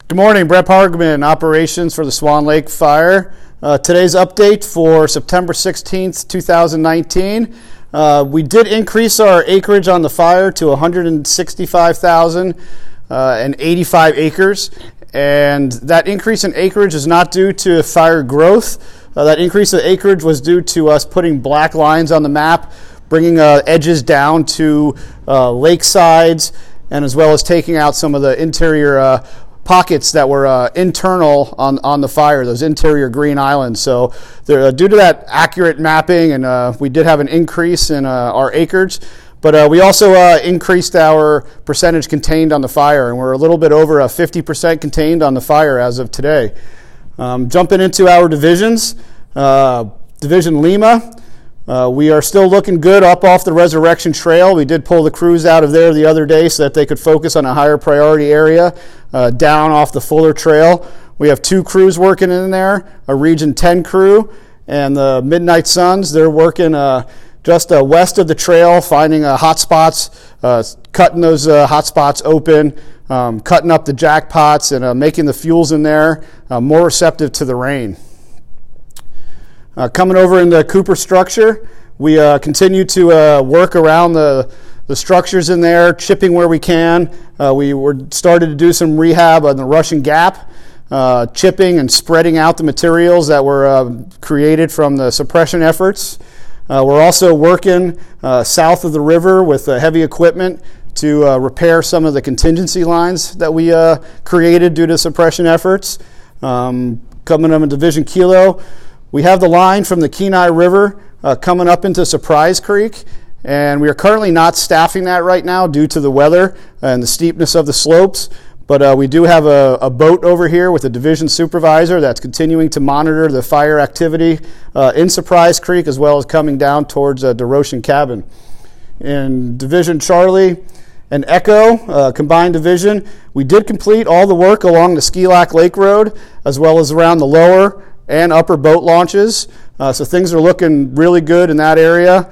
Good morning, Brett Pargman, operations for the Swan Lake Fire. Today's update for September 16th, 2019. We did increase our acreage on the fire to 165,085 acres. And that increase in acreage is not due to fire growth. That increase in acreage was due to us putting black lines on the map, bringing edges down to lake sides, and as well as taking out some of the interior pockets that were internal on the fire, those interior green islands. So due to that accurate mapping, and we did have an increase in our acreage, but we also increased our percentage contained on the fire, and we're a little bit over 50% contained on the fire as of today. Jumping into our divisions, Division Lima, we are still looking good up off the Resurrection Trail. We did pull the crews out of there the other day so that they could focus on a higher priority area down off the Fuller Trail. We have 2 crews working in there, a Region 10 crew, and the Midnight Suns. They're working just west of the trail, finding hot spots, cutting those hot spots open, cutting up the jackpots, and making the fuels in there more receptive to the rain. Coming over in the Cooper structure, we continue to work around the structures in there, chipping where we can. We started to do some rehab on the Russian Gap, chipping and spreading out the materials that were created from the suppression efforts. We're also working south of the river with heavy equipment to repair some of the contingency lines that we created due to suppression efforts. Coming up in Division Kilo, we have the line from the Kenai River coming up into Surprise Creek, and we are currently not staffing that right now due to the weather and the steepness of the slopes, but we do have a boat over here with a division supervisor that's continuing to monitor the fire activity in Surprise Creek as well as coming down towards DeRochen Cabin. In Division Charlie and Echo, combined division, we did complete all the work along the Ski Lac Lake Road as well as around the lower and upper boat launches. So things are looking really good in that area.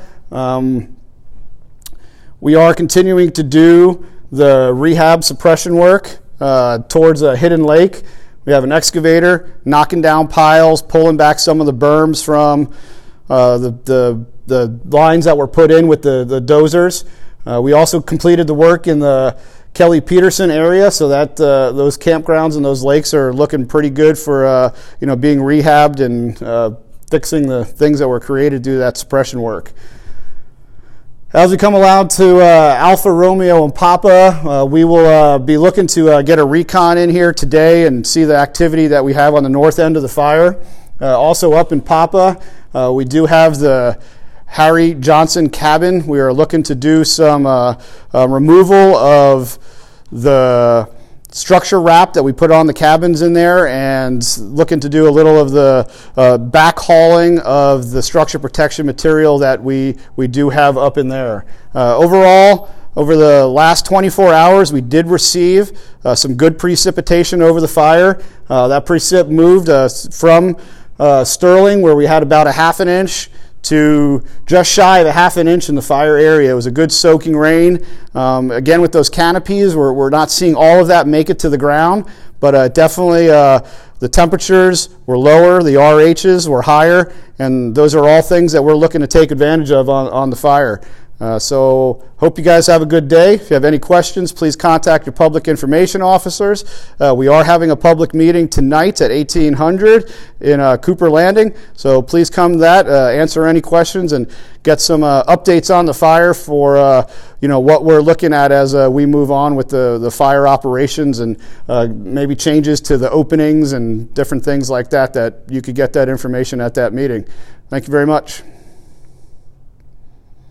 We are continuing to do the rehab suppression work towards a hidden lake. We have an excavator knocking down piles, pulling back some of the berms from the lines that were put in with the dozers. We also completed the work in the Kelly Peterson area, so that those campgrounds and those lakes are looking pretty good for being rehabbed and fixing the things that were created due to that suppression work. As we come along to Alpha Romeo and Papa, we will be looking to get a recon in here today and see the activity that we have on the north end of the fire. Also up in Papa, we do have the Harry Johnson cabin. We are looking to do some removal of the structure wrap that we put on the cabins in there and looking to do a little of the backhauling of the structure protection material that we do have up in there. Overall, over the last 24 hours, we did receive some good precipitation over the fire. That precip moved from Sterling, where we had about a half an inch, to just shy of a half an inch in the fire area. It was a good soaking rain. Again, with those canopies, we're not seeing all of that make it to the ground, but definitely the temperatures were lower, the RHs were higher, and those are all things that we're looking to take advantage of on the fire. So hope you guys have a good day. If you have any questions, please contact your public information officers. We are having a public meeting tonight at 1800 in Cooper Landing, so please come to that, answer any questions, and get some updates on the fire for what we're looking at as we move on with the fire operations and maybe changes to the openings and different things like that you could get that information at that meeting. Thank you very much.